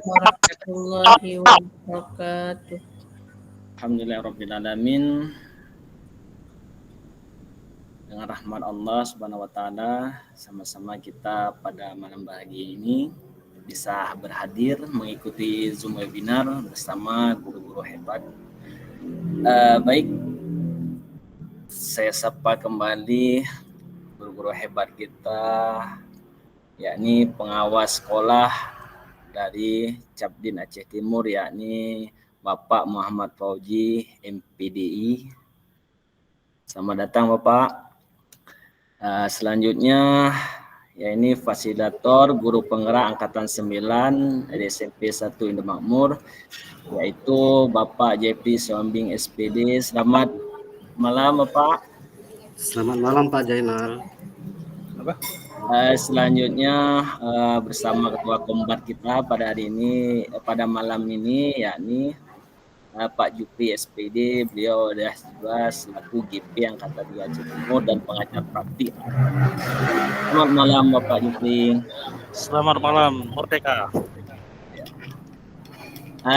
warahmatullahi wabarakatuh. Alhamdulillahirrabbilalamin. Dengan rahmat Allah Subhanahu wa taala, sama-sama kita pada malam pagi ini bisa berhadir mengikuti Zoom webinar bersama guru-guru hebat. Baik, saya sapa kembali guru-guru hebat kita, yakni pengawas sekolah dari Capdin Aceh Timur, yakni Bapak Muhammad Fauji, MPDI. Selamat datang Bapak. Selanjutnya, ya ini fasilitator guru penggerak angkatan 9 dari SMP 1 Indomakmur, yaitu Bapak JP Sombing SPD. Selamat malam Bapak. Selamat malam Pak Jainal. Selanjutnya bersama ketua kombat kita pada hari ini, pada malam ini, yakni Pak Jupri SPD. Beliau adalah juga selaku GP Angkatan 2 Aceh Timur dan pengajar praktik. Selamat malam Bapak Jupri. Selamat malam Merdeka.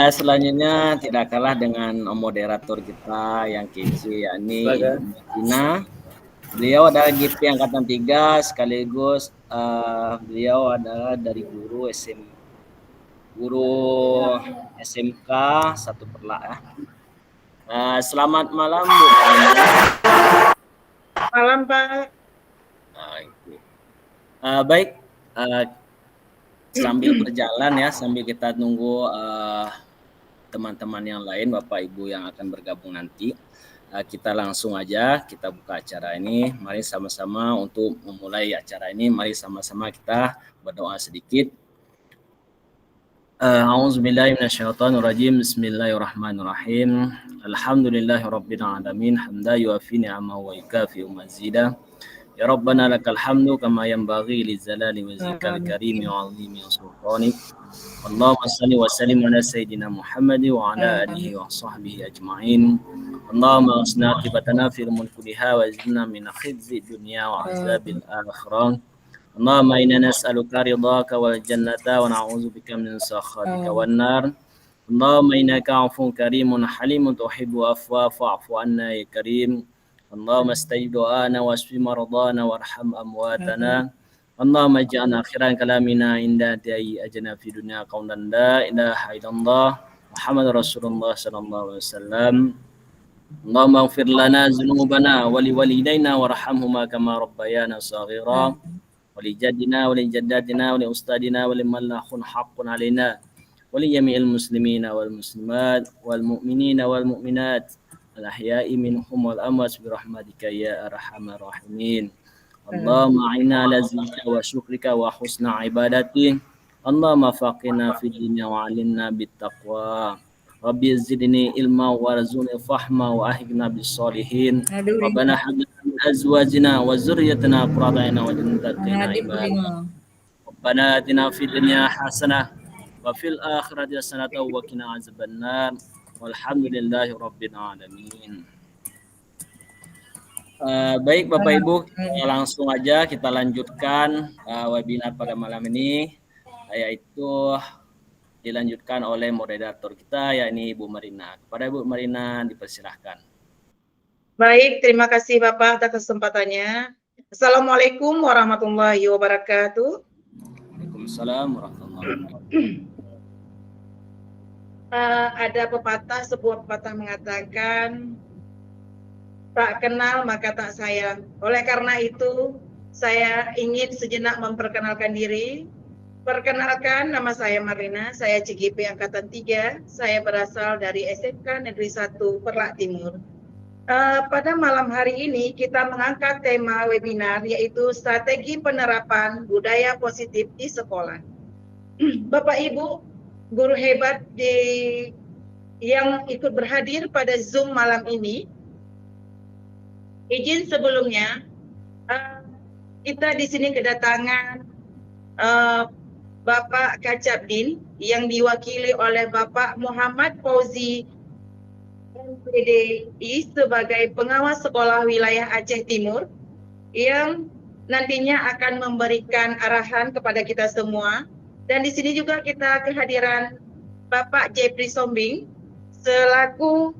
Selanjutnya tidak kalah dengan moderator kita yang kece, yakni Ina. Beliau adalah GP Angkatan 3 sekaligus beliau adalah dari guru SMK 1 Perlak ya. Selamat malam Bu. Malam Pak. Baik, sambil berjalan ya, sambil kita tunggu teman-teman yang lain, Bapak Ibu yang akan bergabung nanti, kita langsung aja kita buka acara ini. Mari sama-sama untuk memulai acara ini, mari sama-sama kita berdoa sedikit. A'udzubillahi minasyaitonirrajim. Bismillahirrahmanirrahim. Alhamdulillahirabbil alamin, hamdan yuafi ni'amahu wa yukafi mazida. Ya Rabbana lakal hamdu kama yanbaghi lijalali wajhikal karim wa 'azimi sultanik. Allahumma shalli wa sallim ala sayyidina Muhammad wa ala alihi wa sahbihi ajma'in. Allahumma asna akibatana fil mulki kulliha wa zidna min khizyi dunya wa azabil akhirah. Allahumma inna nas'aluka ridhaka wal jannata wa na'udzubika min sakhatika wan nar. Allahumma innaka 'afuwwun karimun halimun tuhibbu afwa fa'fu 'anna ya karim. Allahumma istajib du'ana wasfi maradana warham amwatana. Allahumma ij'alna akhiran kalamina inda da'i ajna fi dunya qawlan la ilaha illallah Muhammadur Rasulullah sallallahu alaihi wasallam. Allahumma ighfir lana dzunubana wa liwalidayna warhamhuma kama rabbayana shaghira. ولجدنا ولجداتنا ولأستاذنا ولمن له حق علينا ولجميع المسلمين والمسلمات والمؤمنين والمؤمنات الأحياء منهم والأموات برحمتك يا أرحم الراحمين. اللهم أعنا على ذكرك وشكرك وحسن عبادتك. اللهم فقنا في الدنيا وعلمنا بالتقوى. Rabbi zidni ilma warzuqni fahma wa ahikna bis-shalihin. Rabbana hab lana min azwajina wa dzurriyyatina qurrata a'yun waj'alna lil-muttaqina. Rabbana atina fid dunya hasanah wa fil akhirati hasanah wa qina azabannar. Walhamdulillahi rabbil alamin. Baik Bapak Ibu, langsung aja kita lanjutkan webinar pada malam ini, yaitu dilanjutkan oleh moderator kita, yakni Ibu Marina. Kepada Ibu Marina dipersilahkan. Baik, terima kasih Bapak atas kesempatannya. Assalamualaikum warahmatullahi wabarakatuh. Waalaikumsalam warahmatullahi wabarakatuh. Ada sebuah pepatah mengatakan, tak kenal maka tak sayang. Oleh karena itu, saya ingin sejenak memperkenalkan diri. Perkenalkan, nama saya Marina, saya CGP Angkatan 3, saya berasal dari SMK Negeri 1 Perlak Timur. Pada malam hari ini kita mengangkat tema webinar yaitu strategi penerapan budaya positif di sekolah. Bapak Ibu, guru hebat yang ikut berhadir pada Zoom malam ini, izin sebelumnya kita di sini kedatangan Bapak Kacapdin yang diwakili oleh Bapak Muhammad Fauzi MPDI sebagai pengawas sekolah wilayah Aceh Timur yang nantinya akan memberikan arahan kepada kita semua Dan di sini juga kita kehadiran Bapak Jeffrey Sombing selaku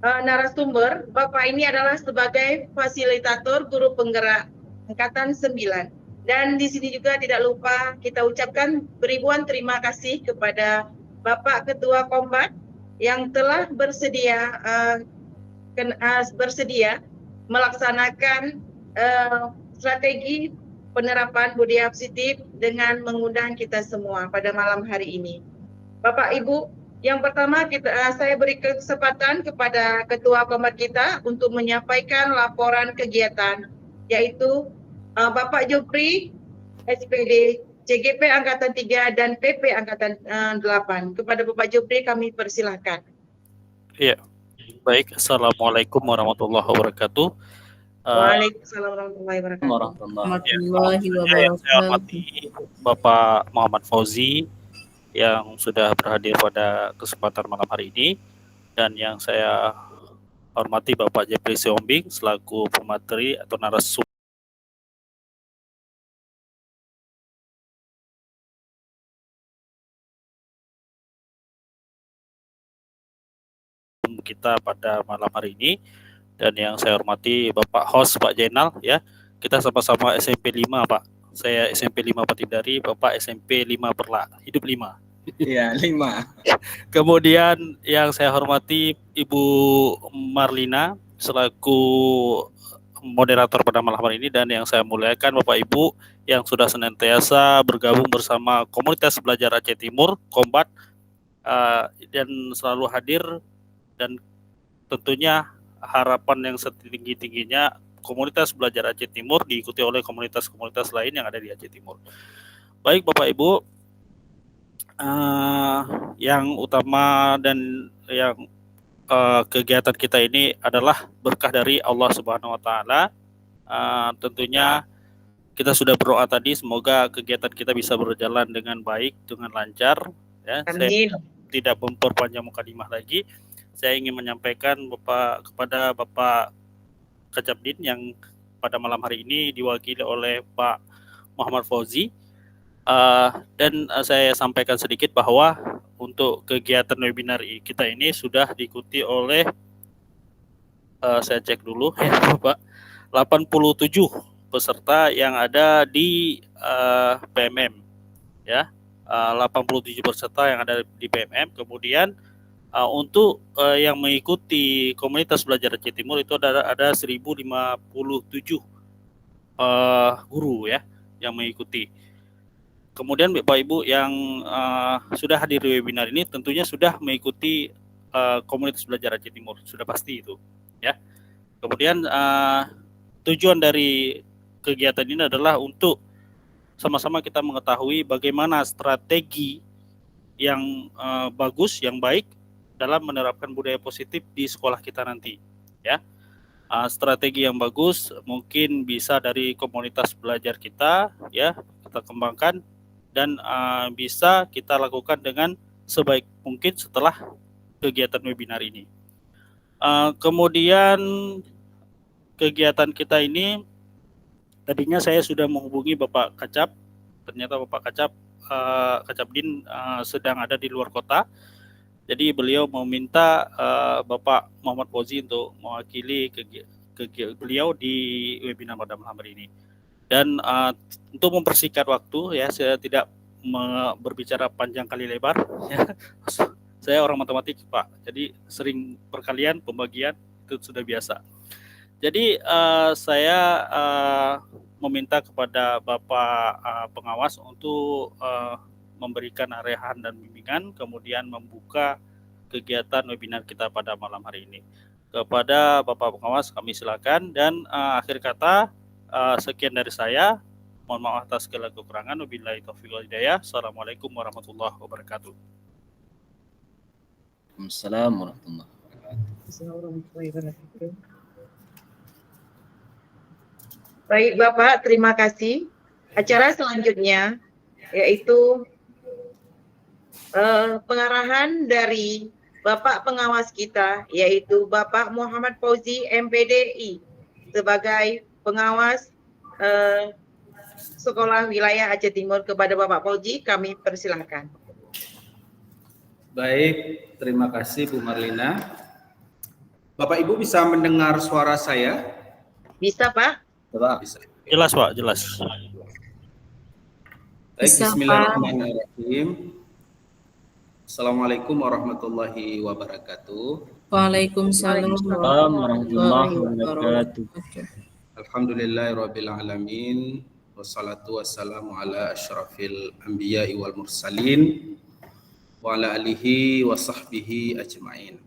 narasumber. Bapak ini adalah sebagai fasilitator guru penggerak Angkatan 9. Dan di sini juga tidak lupa kita ucapkan beribuan terima kasih kepada Bapak Ketua Kombat yang telah bersedia melaksanakan strategi penerapan budaya positif dengan mengundang kita semua pada malam hari ini. Bapak Ibu, yang pertama saya beri kesempatan kepada Ketua Kombat kita untuk menyampaikan laporan kegiatan, yaitu Bapak Jupri, SPD CGP Angkatan 3 dan PP Angkatan 8. Kepada Bapak Jupri kami persilahkan. Iya, baik. Assalamualaikum warahmatullahi wabarakatuh. Waalaikumsalam warahmatullahi wabarakatuh. Warahmatullahi Yang saya hormati wabarakatuh. Bapak Muhammad Fauzi yang sudah berhadir pada kesempatan malam hari ini, dan yang saya hormati Bapak Jeffrey Sombing selaku pemateri atau narasumber kita pada malam hari ini, dan yang saya hormati Bapak host Pak Jainal ya. Kita sama-sama SMP 5, Pak. Saya SMP 5 Patidari, Bapak SMP 5 Perla. Hidup 5. Iya, 5. Kemudian yang saya hormati Ibu Marlina selaku moderator pada malam hari ini, dan yang saya muliakan Bapak Ibu yang sudah senantiasa bergabung bersama komunitas belajar Aceh Timur, Kombat, dan selalu hadir, dan tentunya harapan yang setinggi-tingginya komunitas belajar Aceh Timur diikuti oleh komunitas-komunitas lain yang ada di Aceh Timur. Baik Bapak Ibu, yang utama dan yang kegiatan kita ini adalah berkah dari Allah Subhanahu wa Ta'ala. Tentunya kita sudah berdoa tadi, semoga kegiatan kita bisa berjalan dengan baik, dengan lancar ya. Amin. Saya tidak memperpanjang mukadimah lagi. Saya ingin menyampaikan kepada Bapak Kacabdin yang pada malam hari ini diwakili oleh Pak Muhammad Fauzi, dan saya sampaikan sedikit bahwa untuk kegiatan webinar kita ini sudah diikuti oleh saya cek dulu ya Bapak, 87 peserta yang ada di PMM ya, 87 peserta yang ada di PMM. Kemudian untuk yang mengikuti komunitas belajar Aceh Timur itu ada 1057 guru ya yang mengikuti. Kemudian Bapak Ibu yang sudah hadir di webinar ini tentunya sudah mengikuti komunitas belajar Aceh Timur, sudah pasti itu ya. Kemudian tujuan dari kegiatan ini adalah untuk sama-sama kita mengetahui bagaimana strategi yang bagus, yang baik dalam menerapkan budaya positif di sekolah kita nanti ya. Strategi yang bagus mungkin bisa dari komunitas belajar kita ya, kita kembangkan dan bisa kita lakukan dengan sebaik mungkin setelah kegiatan webinar ini. Kemudian kegiatan kita ini tadinya saya sudah menghubungi Bapak Kacab, ternyata Bapak Kacabdin sedang ada di luar kota. Jadi beliau meminta Bapak Muhammad Fauzi untuk mewakili beliau di webinar pada malam hari ini. Dan untuk mempersingkat waktu ya, saya tidak berbicara panjang kali lebar ya. Saya orang matematik Pak, jadi sering perkalian, pembagian itu sudah biasa. Jadi saya meminta kepada Bapak pengawas untuk memberikan arahan dan bimbingan, kemudian membuka kegiatan webinar kita pada malam hari ini. Kepada Bapak pengawas kami silakan, dan akhir kata sekian dari saya. Mohon maaf atas segala kekurangan. Wabillahi taufiq wal hidayah. Assalamualaikum warahmatullahi wabarakatuh. Assalamualaikum warahmatullahi wabarakatuh. Baik Bapak, terima kasih. Acara selanjutnya yaitu pengarahan dari Bapak pengawas kita, yaitu Bapak Muhammad Fauzi MPDI sebagai pengawas Sekolah Wilayah Aceh Timur. Kepada Bapak Fauji, kami persilahkan. Baik, terima kasih Bu Marlina. Bapak Ibu bisa mendengar suara saya? Bisa, Pak? Bisa. Jelas, Pak, jelas. Baik, Bisa, Pak. bismillahirrahmanirrahim. Assalamualaikum warahmatullahi wabarakatuh. Waalaikumsalam warahmatullahi wabarakatuh. Alhamdulillahirabbil alamin. Wassalatu wassalamu ala asyrafil anbiya'i wal mursalin wa ala alihi wa sahbihi ajmain.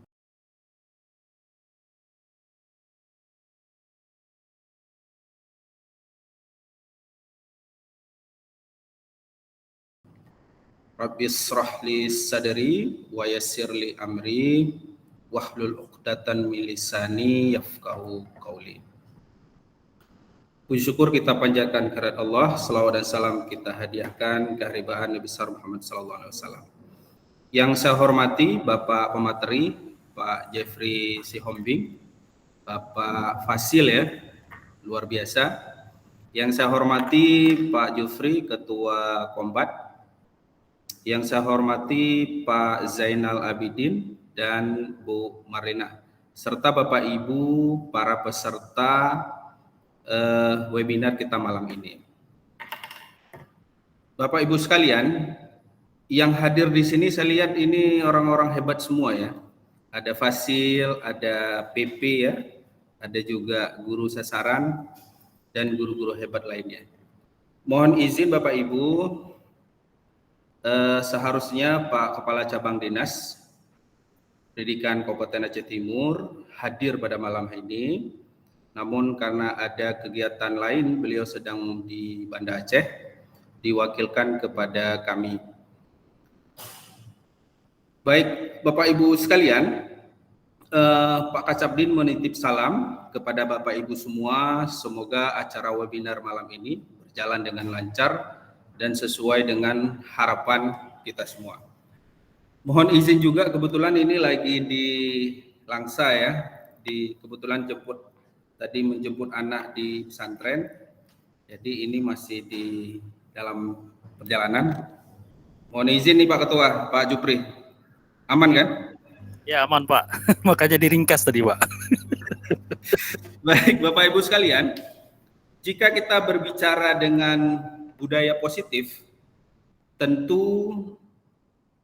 Rabbi shrah li sadri wa yassir li amri wahlul 'uqdatan min lisani yafqahu qawli. Puji syukur kita panjatkan kehadirat Allah, selawat dan salam kita hadiahkan kehadiran Nabi besar Muhammad sallallahu alaihi wasallam. Yang saya hormati Bapak Pemateri, Pak Jeffrey Sihombing, Bapak Fasil ya, luar biasa. Yang saya hormati Pak Jufri, Ketua Kombat. Yang saya hormati Pak Zainal Abidin dan Bu Marlina, serta Bapak Ibu para peserta webinar kita malam ini. Bapak Ibu sekalian, yang hadir di sini saya lihat ini orang-orang hebat semua ya. Ada Fasil, ada PP ya, ada juga guru sasaran dan guru-guru hebat lainnya. Mohon izin Bapak Ibu, seharusnya Pak Kepala Cabang Dinas Pendidikan Kabupaten Aceh Timur hadir pada malam ini, namun karena ada kegiatan lain beliau sedang di Banda Aceh, diwakilkan kepada kami. Baik Bapak Ibu sekalian, Pak Kacabdin menitip salam kepada Bapak Ibu semua, semoga acara webinar malam ini berjalan dengan lancar dan sesuai dengan harapan kita semua. Mohon izin juga, kebetulan ini lagi di Langsa ya, kebetulan menjemput anak di pesantren, jadi ini masih di dalam perjalanan. Mohon izin nih Pak Ketua, Pak Jupri, aman kan? Ya aman Pak, makanya diringkas tadi Pak. Baik Bapak Ibu sekalian, jika kita berbicara dengan budaya positif, tentu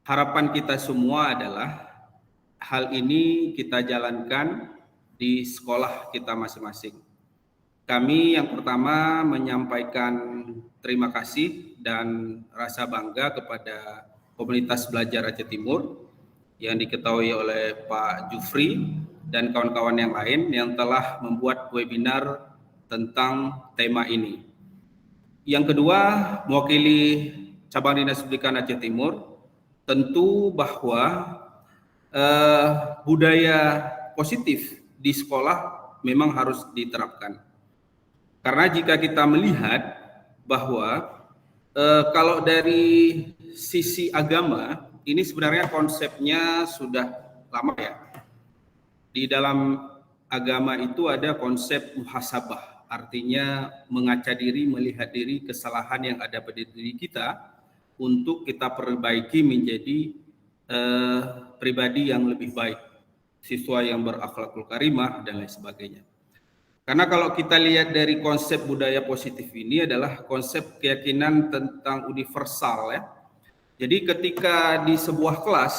harapan kita semua adalah hal ini kita jalankan di sekolah kita masing-masing. Kami yang pertama menyampaikan terima kasih dan rasa bangga kepada komunitas belajar Aceh Timur yang diketahui oleh Pak Jufri dan kawan-kawan yang lain yang telah membuat webinar tentang tema ini. Yang kedua, mewakili Cabang Dinas Pendidikan Aceh Timur, tentu bahwa budaya positif di sekolah memang harus diterapkan. Karena jika kita melihat bahwa kalau dari sisi agama, ini sebenarnya konsepnya sudah lama ya. Di dalam agama itu ada konsep muhasabah. Artinya mengaca diri, melihat diri kesalahan yang ada pada diri kita untuk kita perbaiki menjadi pribadi yang lebih baik, siswa yang berakhlakul karimah dan lain sebagainya. Karena kalau kita lihat dari konsep budaya positif ini adalah konsep keyakinan tentang universal ya. Jadi ketika di sebuah kelas,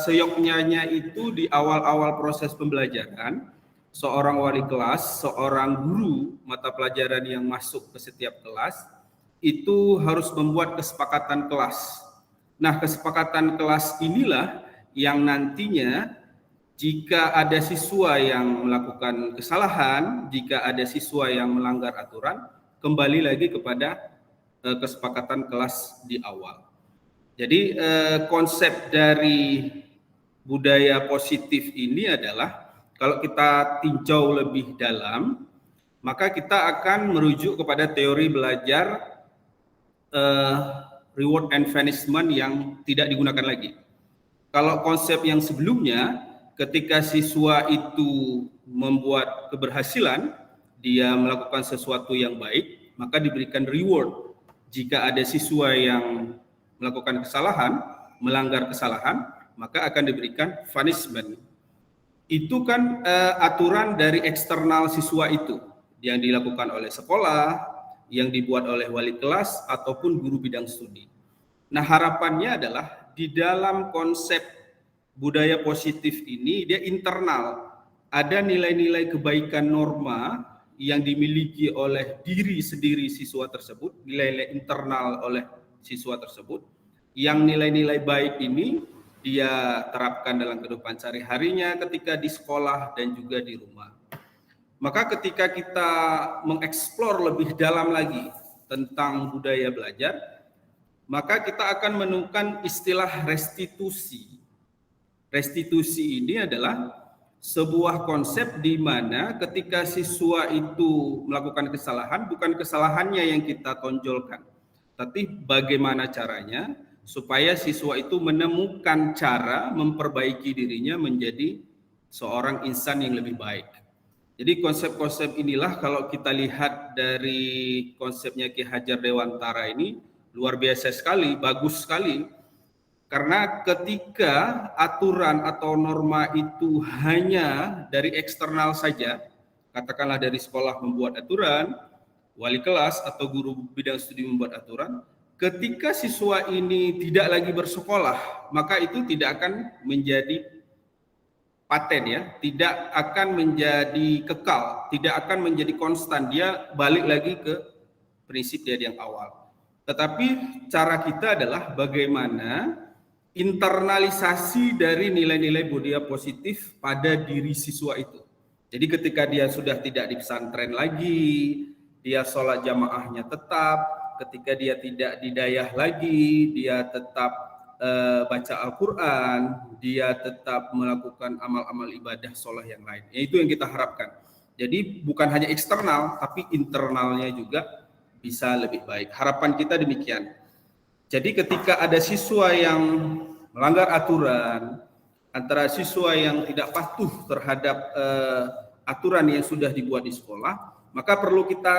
seyoknya itu di awal-awal proses pembelajaran, seorang wali kelas, seorang guru mata pelajaran yang masuk ke setiap kelas, itu harus membuat kesepakatan kelas. Nah, kesepakatan kelas inilah yang nantinya jika ada siswa yang melakukan kesalahan, jika ada siswa yang melanggar aturan, kembali lagi kepada kesepakatan kelas di awal. Jadi konsep dari budaya positif ini adalah kalau kita tinjau lebih dalam, maka kita akan merujuk kepada teori belajar reward and punishment yang tidak digunakan lagi. Kalau konsep yang sebelumnya, ketika siswa itu membuat keberhasilan, dia melakukan sesuatu yang baik, maka diberikan reward. Jika ada siswa yang melakukan kesalahan, melanggar kesalahan, maka akan diberikan punishment. Itu kan aturan dari eksternal siswa itu yang dilakukan oleh sekolah, yang dibuat oleh wali kelas ataupun guru bidang studi. Nah, harapannya adalah di dalam konsep budaya positif ini dia internal. Ada nilai-nilai kebaikan norma yang dimiliki oleh diri sendiri siswa tersebut, nilai-nilai internal oleh siswa tersebut. Yang nilai-nilai baik ini dia terapkan dalam kehidupan sehari-harinya ketika di sekolah dan juga di rumah. Maka ketika kita mengeksplor lebih dalam lagi tentang budaya belajar, maka kita akan menemukan istilah restitusi. Restitusi ini adalah sebuah konsep di mana ketika siswa itu melakukan kesalahan, bukan kesalahannya yang kita tonjolkan, tapi bagaimana caranya supaya siswa itu menemukan cara memperbaiki dirinya menjadi seorang insan yang lebih baik. Jadi konsep-konsep inilah kalau kita lihat dari konsepnya Ki Hajar Dewantara ini luar biasa sekali, bagus sekali. Karena ketika aturan atau norma itu hanya dari eksternal saja, katakanlah dari sekolah membuat aturan, wali kelas atau guru bidang studi membuat aturan, ketika siswa ini tidak lagi bersekolah, maka itu tidak akan menjadi paten ya, tidak akan menjadi kekal, tidak akan menjadi konstan, dia balik lagi ke prinsip dia yang awal. Tetapi cara kita adalah bagaimana internalisasi dari nilai-nilai budaya positif pada diri siswa itu. Jadi ketika dia sudah tidak di pesantren lagi, dia sholat jamaahnya tetap, ketika dia tidak didayah lagi, dia tetap baca Al-Quran, dia tetap melakukan amal-amal ibadah sholat yang lain. Itu yang kita harapkan. Jadi bukan hanya eksternal, tapi internalnya juga bisa lebih baik. Harapan kita demikian. Jadi ketika ada siswa yang melanggar aturan, antara siswa yang tidak patuh terhadap aturan yang sudah dibuat di sekolah, maka perlu kita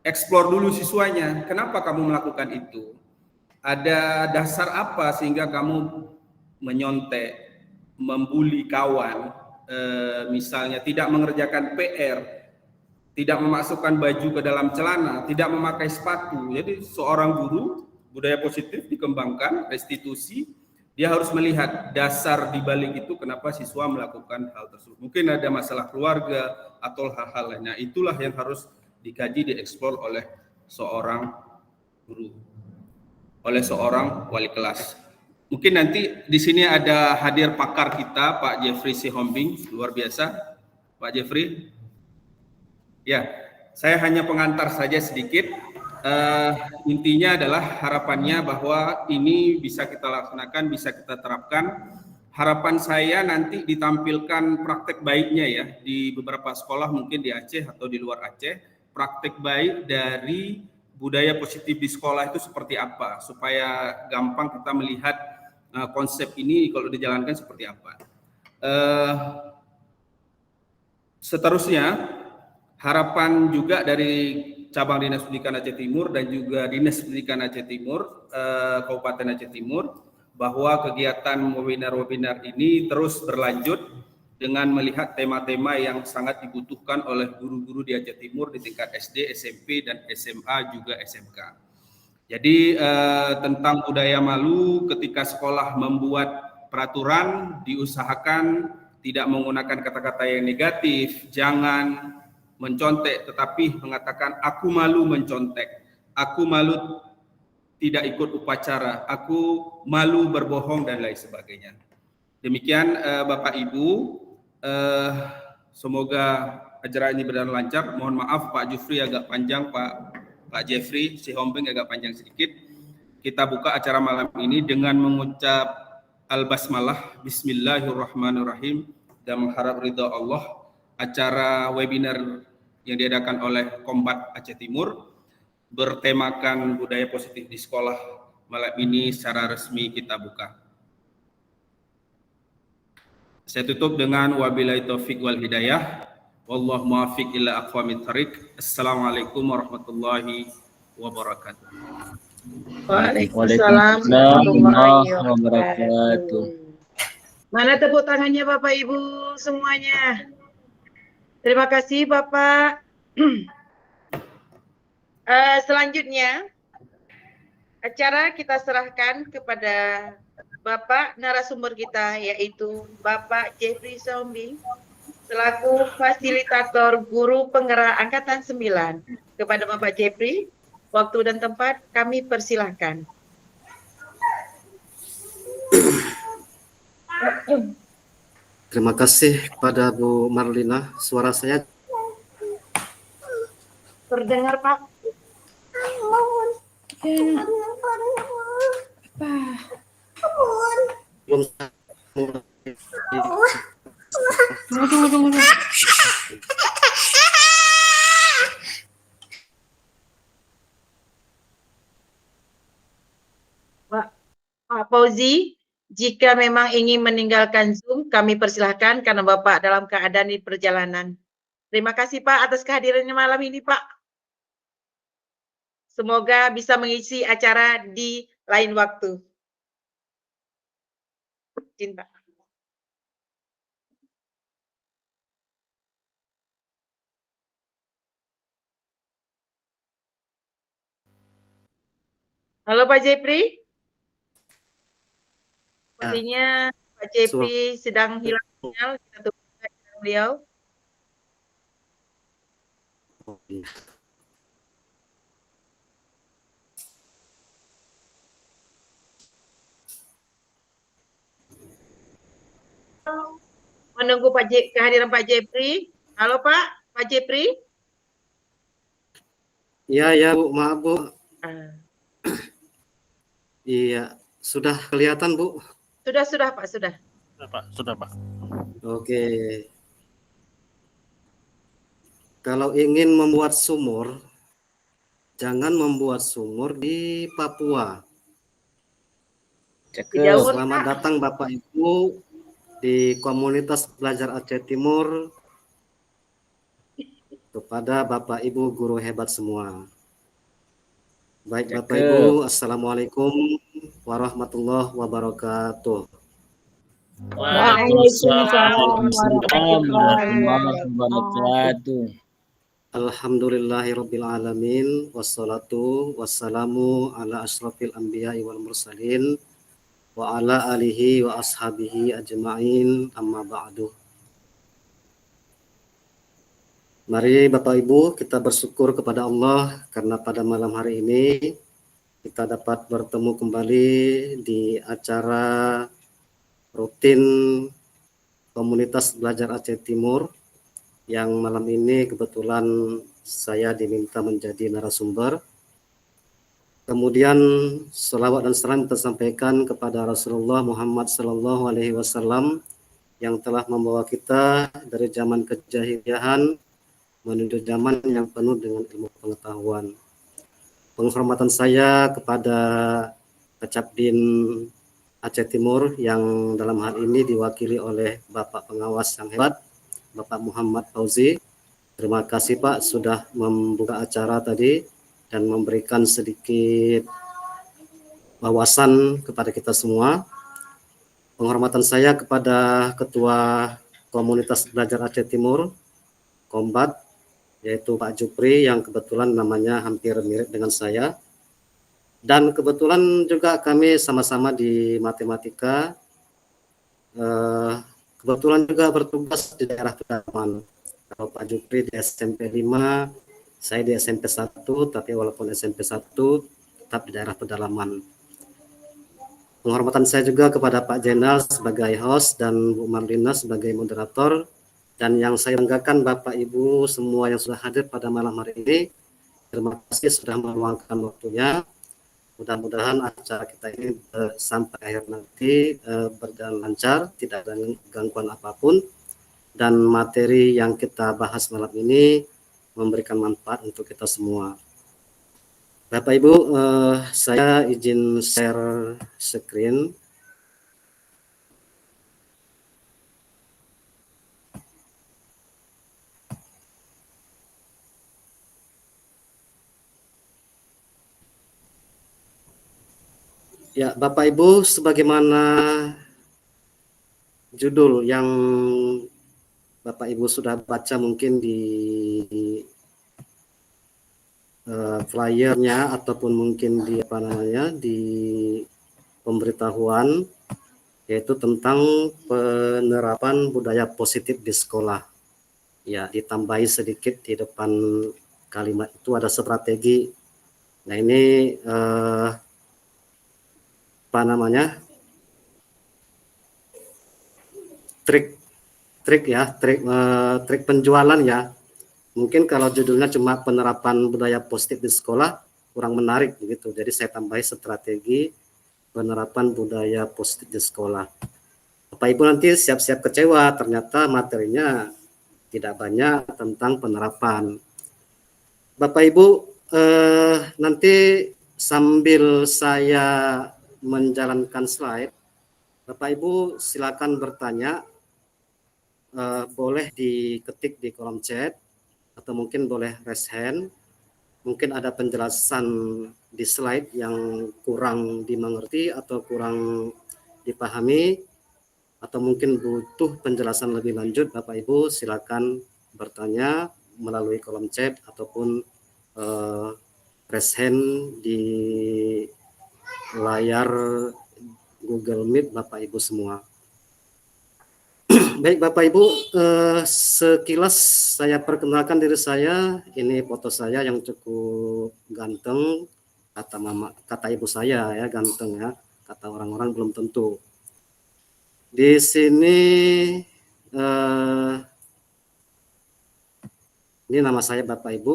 eksplor dulu siswanya. Kenapa kamu melakukan itu? Ada dasar apa sehingga kamu menyontek, membuli kawan, misalnya tidak mengerjakan PR, tidak memasukkan baju ke dalam celana, tidak memakai sepatu. Jadi seorang guru, budaya positif dikembangkan, restitusi, dia harus melihat dasar di balik itu kenapa siswa melakukan hal tersebut. Mungkin ada masalah keluarga atau hal-hal lainnya. Itulah yang harus dikaji, dieksplor oleh seorang guru, oleh seorang wali kelas. Mungkin nanti di sini ada hadir pakar kita, Pak Jeffrey Sihombing, luar biasa. Pak Jeffrey. Ya, saya hanya pengantar saja sedikit. Intinya adalah harapannya bahwa ini bisa kita laksanakan, bisa kita terapkan. Harapan saya nanti ditampilkan praktek baiknya ya di beberapa sekolah, mungkin di Aceh atau di luar Aceh, praktek baik dari budaya positif di sekolah itu seperti apa, supaya gampang kita melihat konsep ini kalau dijalankan seperti apa. Seterusnya, harapan juga dari cabang Dinas Pendidikan Aceh Timur dan juga Dinas Pendidikan Aceh Timur, Kabupaten Aceh Timur, bahwa kegiatan webinar-webinar ini terus berlanjut dengan melihat tema-tema yang sangat dibutuhkan oleh guru-guru di Aceh Timur di tingkat SD, SMP, dan SMA juga SMK. Jadi tentang budaya malu ketika sekolah membuat peraturan, diusahakan tidak menggunakan kata-kata yang negatif, jangan mencontek, tetapi mengatakan aku malu mencontek, aku malu tidak ikut upacara, aku malu berbohong dan lain sebagainya. Demikian Bapak Ibu, semoga acara ini berjalan lancar. Mohon maaf Pak Jufri agak panjang, Pak Jeffrey Sihombing agak panjang sedikit. Kita buka acara malam ini dengan mengucap Al-Basmalah, Bismillahirrahmanirrahim, dan mengharap ridha Allah. Acara webinar yang diadakan oleh Kombat Aceh Timur bertemakan budaya positif di sekolah malam ini secara resmi kita buka. Saya tutup dengan wabillahi taufik wal hidayah. Wallahu muwaffiq ila aqwamit thariq. Assalamualaikum warahmatullahi wabarakatuh. Waalaikumsalam Waalaikumsalam warahmatullahi wabarakatuh. wabarakatuh. Mana tepuk tangannya Bapak Ibu semuanya. Terima kasih Bapak. Selanjutnya acara kita serahkan kepada Bapak narasumber kita, yaitu Bapak Jeffrey Sombing selaku fasilitator guru penggerak angkatan 9. Kepada Bapak Jeffrey, waktu dan tempat kami persilahkan. Terima kasih kepada Bu Marlina. Suara saya Terdengar Pak? belum Tunggu. Pak Fauzi, jika memang ingin meninggalkan Zoom, kami persilahkan karena Bapak dalam keadaan di perjalanan. Terima kasih Pak atas kehadirannya malam ini Pak. Semoga bisa mengisi acara di lain waktu. Izin Pak. Halo Pak Jepri. Sepertinya Pak Jepri sedang hilang sinyal. Kita tunggu kehadiran beliau. Menunggu kehadiran Pak Jepri. Halo Pak Jepri. ya Bu, maaf Bu. Ah. Iya, sudah kelihatan Bu. Sudah Pak, sudah. Sudah Pak. Oke. Kalau ingin membuat sumur, jangan membuat sumur di Papua. Jauh, Selamat datang Bapak Ibu di komunitas belajar Aceh Timur, kepada Bapak Ibu guru hebat semua. Baik Bapak Ibu, Assalamualaikum warahmatullahi wabarakatuh. Waalaikumsalam warahmatullahi wabarakatuh. Alhamdulillahirabbil alamin, wassalatu wassalamu ala asyrafil anbiya'i wal mursalin wa ala alihi wa ashabihi ajma'in, amma ba'du. Mari Bapak Ibu kita bersyukur kepada Allah karena pada malam hari ini kita dapat bertemu kembali di acara rutin komunitas belajar Aceh Timur yang malam ini kebetulan saya diminta menjadi narasumber. Kemudian selawat dan salam kita sampaikan kepada Rasulullah Muhammad SAW yang telah membawa kita dari zaman kejahiliahan menuju zaman yang penuh dengan ilmu pengetahuan. Penghormatan saya kepada Kecapdin Aceh Timur yang dalam hal ini diwakili oleh Bapak Pengawas yang hebat, Bapak Muhammad Fauzi. Terima kasih Pak sudah membuka acara tadi dan memberikan sedikit wawasan kepada kita semua. Penghormatan saya kepada Ketua Komunitas Belajar Aceh Timur, Kombat, yaitu Pak Jupri yang kebetulan namanya hampir mirip dengan saya. Dan kebetulan juga kami sama-sama di matematika. Kebetulan juga bertugas di daerah pedalaman. Kalau Pak Jupri di SMP 5, saya di SMP 1, tapi walaupun SMP 1 tetap di daerah pedalaman. Penghormatan saya juga kepada Pak Jenal sebagai host dan Bu Marlina sebagai moderator, dan yang saya banggakan Bapak Ibu semua yang sudah hadir pada malam hari ini. Terima kasih sudah meluangkan waktunya. Mudah-mudahan acara kita ini sampai akhir nanti berjalan lancar, tidak ada gangguan apapun, dan materi yang kita bahas malam ini memberikan manfaat untuk kita semua. Bapak Ibu, saya izin share screen. Ya, Bapak Ibu, sebagaimana judul yang Bapak Ibu sudah baca mungkin di flyernya ataupun mungkin di di pemberitahuan, yaitu tentang penerapan budaya positif di sekolah. Ya, ditambahi sedikit di depan kalimat itu ada strategi. Nah, ini trik penjualan ya. Mungkin kalau judulnya cuma penerapan budaya positif di sekolah kurang menarik begitu. Jadi saya tambahi strategi penerapan budaya positif di sekolah. Bapak Ibu nanti siap-siap kecewa, ternyata materinya tidak banyak tentang penerapan. Bapak Ibu nanti sambil saya menjalankan slide, Bapak Ibu silakan bertanya, boleh diketik di kolom chat atau mungkin boleh raise hand. Mungkin ada penjelasan di slide yang kurang dimengerti atau kurang dipahami, atau mungkin butuh penjelasan lebih lanjut, Bapak Ibu silakan bertanya melalui kolom chat ataupun raise hand di layar Google Meet Bapak Ibu semua. Baik Bapak Ibu, sekilas saya perkenalkan diri saya. Ini foto saya yang cukup ganteng, kata ibu saya ya, ganteng ya. Kata orang-orang belum tentu. Di sini ini nama saya Bapak Ibu.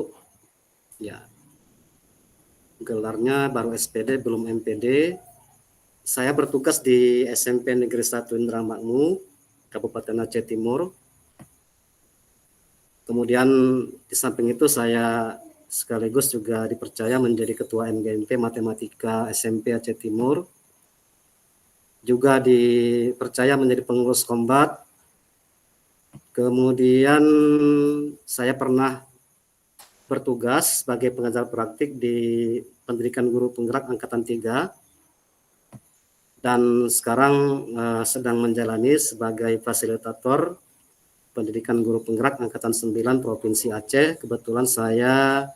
Ya. Gelarnya baru SPD belum MPD. Saya bertugas di SMP Negeri 1 Indramayu, Kabupaten Aceh Timur. Kemudian di samping itu saya sekaligus juga dipercaya menjadi Ketua MGMP Matematika SMP Aceh Timur. Juga dipercaya menjadi pengurus Kombat. Kemudian saya pernah bertugas sebagai pengajar praktik di Pendidikan Guru Penggerak Angkatan 3. Dan sekarang sedang menjalani sebagai fasilitator Pendidikan Guru Penggerak Angkatan 9 Provinsi Aceh. Kebetulan saya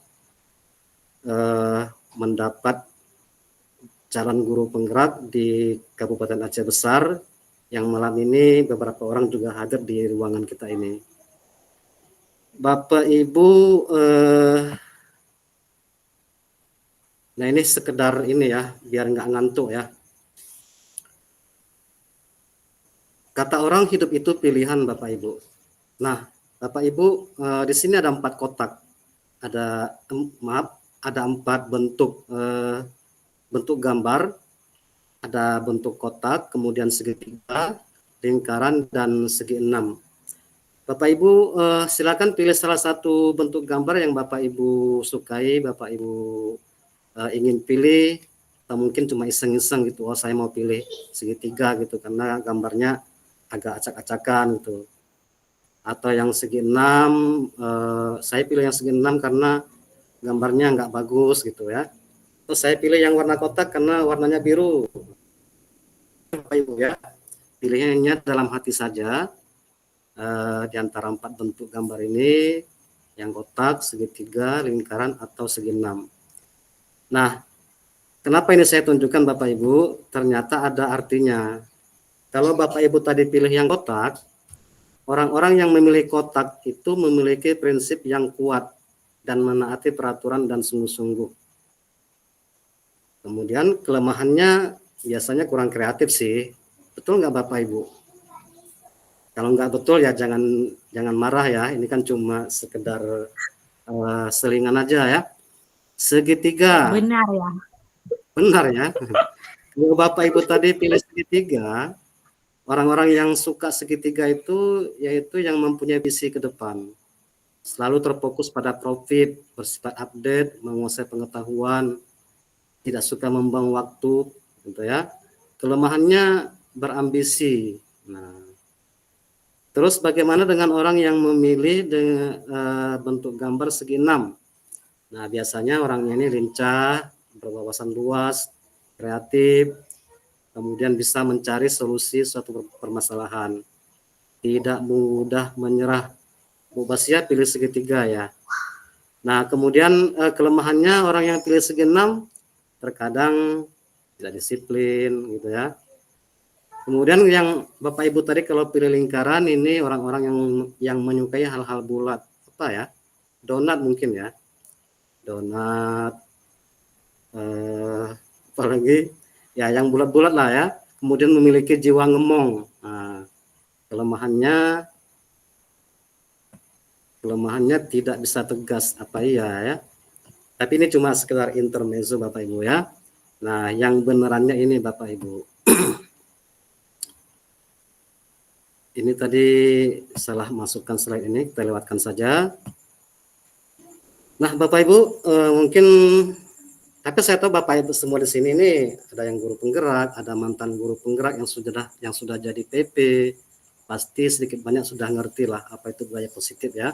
mendapat calon guru penggerak di Kabupaten Aceh Besar, yang malam ini beberapa orang juga hadir di ruangan kita ini. Bapak Ibu, nah ini sekedar ini ya, biar nggak ngantuk ya. Kata orang hidup itu pilihan Bapak Ibu. Nah, Bapak Ibu, di sini ada 4 kotak. Ada 4 bentuk gambar. Ada bentuk kotak, kemudian segitiga, lingkaran, dan segi 6. Bapak Ibu silakan pilih salah satu bentuk gambar yang Bapak Ibu sukai, Bapak Ibu ingin pilih, atau mungkin cuma iseng-iseng gitu, oh saya mau pilih segitiga gitu karena gambarnya agak acak-acakan gitu. Atau yang segi 6, saya pilih yang segi 6 karena gambarnya nggak bagus gitu ya. Terus saya pilih yang warna kotak karena warnanya biru. Bapak Ibu ya, pilihannya dalam hati saja. Di antara 4 bentuk gambar ini, yang kotak, segitiga, lingkaran, atau segi 6. Nah, kenapa ini saya tunjukkan Bapak Ibu? Ternyata ada artinya. Kalau Bapak Ibu tadi pilih yang kotak, orang-orang yang memilih kotak itu memiliki prinsip yang kuat dan menaati peraturan dan sungguh-sungguh. Kemudian kelemahannya biasanya kurang kreatif sih. Betul nggak Bapak Ibu? Kalau nggak betul ya jangan marah ya. Ini kan cuma sekedar selingan aja ya. Segitiga. Benar ya. Benar ya. Kalau Bapak Ibu tadi pilih segitiga, orang-orang yang suka segitiga itu yaitu yang mempunyai visi ke depan. Selalu terfokus pada profit, bersifat update, menguasai pengetahuan, tidak suka membuang waktu gitu ya. Kelemahannya berambisi. Nah, terus bagaimana dengan orang yang memilih dengan bentuk gambar segi 6? Nah, biasanya orangnya ini lincah, berwawasan luas, kreatif, kemudian bisa mencari solusi suatu permasalahan, tidak mudah menyerah. Bu Basia pilih segi 3 ya. Nah, kemudian kelemahannya orang yang pilih segi 6 terkadang tidak disiplin gitu ya. Kemudian yang Bapak Ibu tadi kalau pilih lingkaran ini orang-orang yang menyukai hal-hal bulat, apa ya? Donat mungkin ya. Donat apalagi ya yang bulat-bulat lah ya. Kemudian memiliki jiwa ngemong. Nah, kelemahannya tidak bisa tegas apa iya ya. Tapi ini cuma sekedar intermezzo Bapak Ibu ya. Nah, yang benerannya ini Bapak Ibu. Ini tadi salah masukkan slide ini, kita lewatkan saja. Nah, Bapak Ibu mungkin, tapi saya tahu Bapak Ibu semua di sini ini ada yang guru penggerak, ada mantan guru penggerak yang sudah jadi PP, pasti sedikit banyak sudah ngerti lah apa itu budaya positif ya.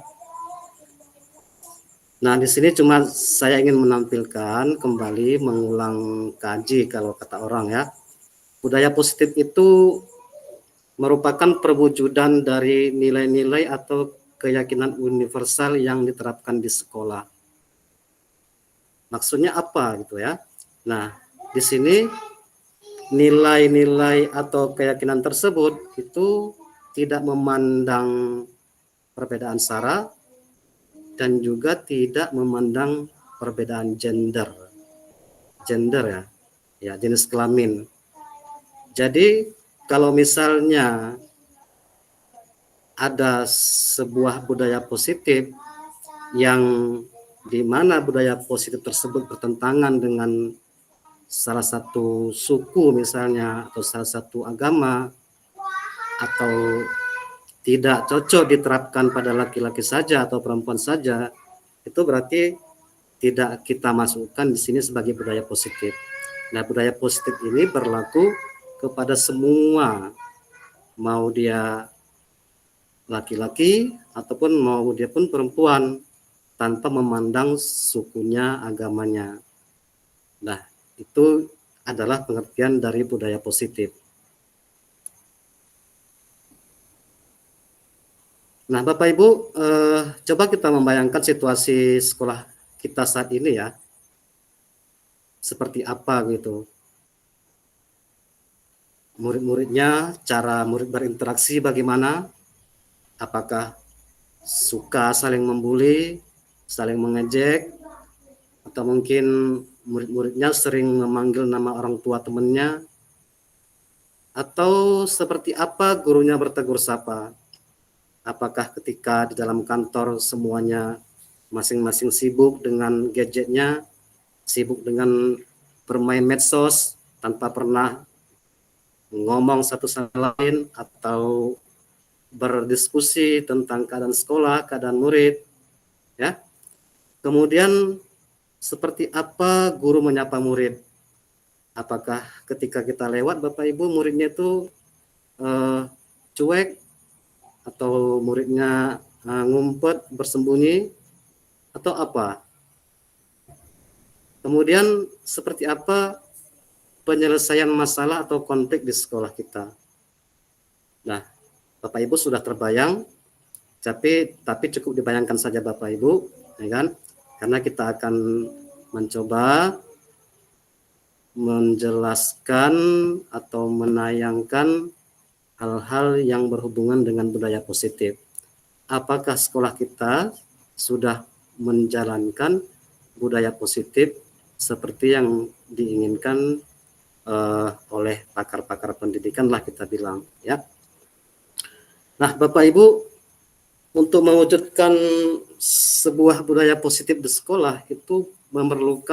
Nah, di sini cuma saya ingin menampilkan kembali, mengulang kaji kalau kata orang ya. Budaya positif itu merupakan perwujudan dari nilai-nilai atau keyakinan universal yang diterapkan di sekolah. Maksudnya apa gitu ya? Nah, di sini nilai-nilai atau keyakinan tersebut itu tidak memandang perbedaan sara dan juga tidak memandang perbedaan gender ya, jenis kelamin. Jadi kalau misalnya ada sebuah budaya positif yang di mana budaya positif tersebut bertentangan dengan salah satu suku misalnya atau salah satu agama atau tidak cocok diterapkan pada laki-laki saja atau perempuan saja, itu berarti tidak kita masukkan di sini sebagai budaya positif. Nah, budaya positif ini berlaku kepada semua, mau dia laki-laki ataupun mau dia pun perempuan, tanpa memandang sukunya, agamanya. Nah, itu adalah pengertian dari budaya positif. Nah, Bapak Ibu, coba kita membayangkan situasi sekolah kita saat ini ya, seperti apa gitu. Murid-muridnya, cara murid berinteraksi bagaimana? Apakah suka saling membuli, saling mengejek, atau mungkin murid-muridnya sering memanggil nama orang tua temannya, atau seperti apa gurunya bertegur sapa? Apakah ketika di dalam kantor semuanya masing-masing sibuk dengan gadgetnya, sibuk dengan bermain medsos tanpa pernah ngomong satu sama lain atau berdiskusi tentang keadaan sekolah, keadaan murid, ya. Kemudian seperti apa guru menyapa murid? Apakah ketika kita lewat Bapak Ibu muridnya itu cuek atau muridnya ngumpet bersembunyi atau apa? Kemudian seperti apa penyelesaian masalah atau konflik di sekolah kita? Nah, Bapak Ibu sudah terbayang, tapi cukup dibayangkan saja Bapak Ibu, ya kan? Karena kita akan mencoba menjelaskan atau menayangkan hal-hal yang berhubungan dengan budaya positif. Apakah sekolah kita sudah menjalankan budaya positif seperti yang diinginkan oleh pakar-pakar pendidikan lah kita bilang ya. Nah, Bapak Ibu, untuk mewujudkan sebuah budaya positif di sekolah itu memerlukan